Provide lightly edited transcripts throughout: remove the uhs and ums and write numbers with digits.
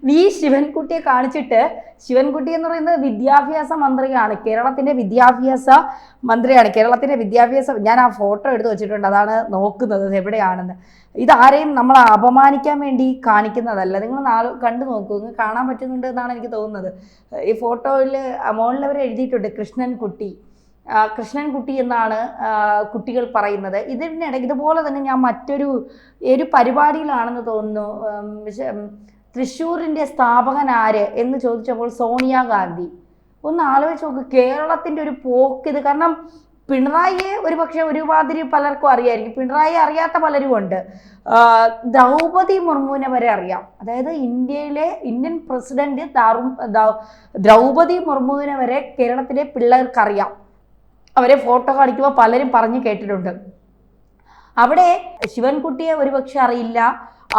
V ശിവൻകുട്ടിയെ കാണിച്ചിട്ട്, ശിവൻകുട്ടി എന്ന് പറയുന്നത് വിദ്യാഭ്യാസ മന്ത്രിയാണ്, കേരളത്തിന്റെ വിദ്യാഭ്യാസ മന്ത്രിയാണ്, കേരളത്തിന്റെ വിദ്യാഭ്യാസ, ഞാൻ ആ ഫോട്ടോ എടുത്ത് വെച്ചിട്ടുണ്ട്, അതാണ് നോക്കുന്നത് എവിടെയാണെന്ന്. ഇതാരെയും നമ്മൾ അപമാനിക്കാൻ വേണ്ടി കാണിക്കുന്നതല്ല. നിങ്ങൾ കണ്ടു നോക്കൂ, നിങ്ങൾക്ക് കാണാൻ പറ്റുന്നുണ്ട് എന്നാണ് എനിക്ക് തോന്നുന്നത്. ഈ ഫോട്ടോയിൽ മുകളിലവർ എഴുതിയിട്ടുണ്ട് കൃഷ്ണൻകുട്ടി, കൃഷ്ണൻകുട്ടി എന്നാണ് കുട്ടികൾ പറയുന്നത്. ഇതിനിടയ്ക്ക് ഇതുപോലെ തന്നെ ഞാൻ മറ്റൊരു പരിപാടിയിലാണെന്ന് തോന്നുന്നു, തൃശ്ശൂരിൻ്റെ സ്ഥാപകൻ ആര് എന്ന് ചോദിച്ചപ്പോൾ സോണിയാഗാന്ധി. ഒന്ന് ആലോചിച്ച് നോക്ക് കേരളത്തിൻ്റെ ഒരു പോക്ക് ഇത്. കാരണം പിണറായിയെ ഒരുപക്ഷെ ഒരുമാതിരി പലർക്കും അറിയായിരിക്കും, പിണറായിയെ അറിയാത്ത പലരും ഉണ്ട്. ദ്രൗപദി മുർമുവിനെ വരെ അറിയാം. അതായത് ഇന്ത്യൻ പ്രസിഡന്റ് ദ്രൗപദി മുർമുവിനെ വരെ കേരളത്തിലെ പിള്ളേർക്കറിയാം. അവരെ ഫോട്ടോ കാണിക്കുമ്പോൾ പലരും പറഞ്ഞു കേട്ടിട്ടുണ്ട്. അവിടെ ശിവൻകുട്ടിയെ ഒരുപക്ഷെ അറിയില്ല.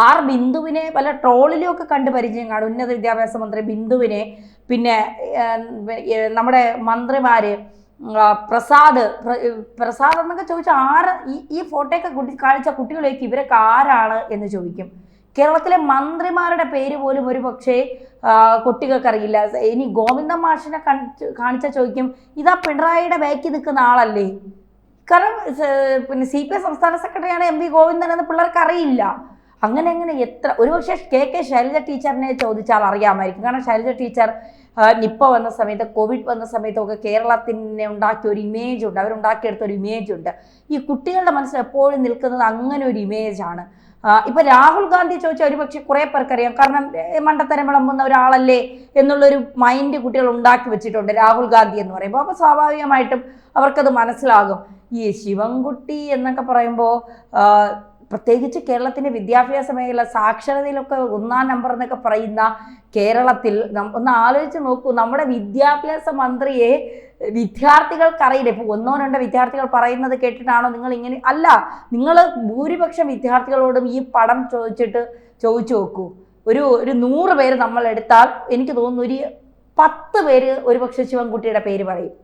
ആർ ബിന്ദുവിനെ പല ട്രോളിലും ഒക്കെ കണ്ട് പരിചയം കാണും, ഉന്നത വിദ്യാഭ്യാസ മന്ത്രി ബിന്ദുവിനെ. പിന്നെ നമ്മുടെ മന്ത്രിമാര് പ്രസാദ് എന്നൊക്കെ ചോദിച്ചാൽ ആര് ഈ ഫോട്ടോയൊക്കെ കാണിച്ച കുട്ടികളേക്ക് ഇവരൊക്കെ ആരാണ് എന്ന് ചോദിക്കും. കേരളത്തിലെ മന്ത്രിമാരുടെ പേര് പോലും ഒരു പക്ഷേ കുട്ടികൾക്കറിയില്ല. ഇനി ഗോവിന്ദൻ മാഷിനെ കാണിച്ചാൽ ചോദിക്കും, ഇതാ പിണറായിയുടെ ബാക്കിൽ നിൽക്കുന്ന ആളല്ലേ. കാരണം പിന്നെ CPI സംസ്ഥാന സെക്രട്ടറിയാണ് MP ഗോവിന്ദൻ എന്ന് പിള്ളേർക്ക് അറിയില്ല. അങ്ങനെ എത്ര, ഒരുപക്ഷെ KK ശൈലജ ടീച്ചറിനെ ചോദിച്ചാൽ അറിയാമായിരിക്കും. കാരണം ശൈലജ ടീച്ചർ നിപ്പ വന്ന സമയത്ത്, കോവിഡ് വന്ന സമയത്തൊക്കെ കേരളത്തിനെ ഉണ്ടാക്കിയ ഒരു ഇമേജ് ഉണ്ട്, അവരുണ്ടാക്കിയെടുത്ത ഒരു ഇമേജ് ഉണ്ട്. ഈ കുട്ടികളുടെ മനസ്സിൽ എപ്പോഴും നിൽക്കുന്നത് അങ്ങനെ ഒരു ഇമേജാണ്. ഇപ്പൊ രാഹുൽ ഗാന്ധി ചോദിച്ചാൽ ഒരുപക്ഷെ കുറെ പേർക്കറിയാം, കാരണം മണ്ടത്തരം വിളമ്പുന്ന ഒരാളല്ലേ എന്നുള്ളൊരു മൈൻഡ് കുട്ടികൾ ഉണ്ടാക്കി വെച്ചിട്ടുണ്ട് രാഹുൽ ഗാന്ധി എന്ന് പറയുമ്പോൾ. അപ്പോൾ സ്വാഭാവികമായിട്ടും അവർക്കത് മനസ്സിലാകും. ഈ ശിവൻകുട്ടി എന്നൊക്കെ പറയുമ്പോൾ പ്രത്യേകിച്ച് കേരളത്തിൻ്റെ വിദ്യാഭ്യാസ മേഖല സാക്ഷരതയിലൊക്കെ 1-ാം നമ്പർ എന്നൊക്കെ പറയുന്ന കേരളത്തിൽ ഒന്ന് ആലോചിച്ച് നോക്കൂ, നമ്മുടെ വിദ്യാഭ്യാസ മന്ത്രിയെ വിദ്യാർത്ഥികൾക്കറിയില്ല. ഇപ്പോൾ 1-2 വിദ്യാർത്ഥികൾ പറയുന്നത് കേട്ടിട്ടാണോ നിങ്ങൾ ഇങ്ങനെ? അല്ല, നിങ്ങൾ ഭൂരിപക്ഷം വിദ്യാർത്ഥികളോടും ഈ പടം ചോദിച്ചു നോക്കൂ. ഒരു 100 പേര് നമ്മൾ എടുത്താൽ എനിക്ക് തോന്നുന്നു ഒരു 10 പേര് ഒരുപക്ഷെ ശിവൻകുട്ടിയുടെ പേര് പറയും.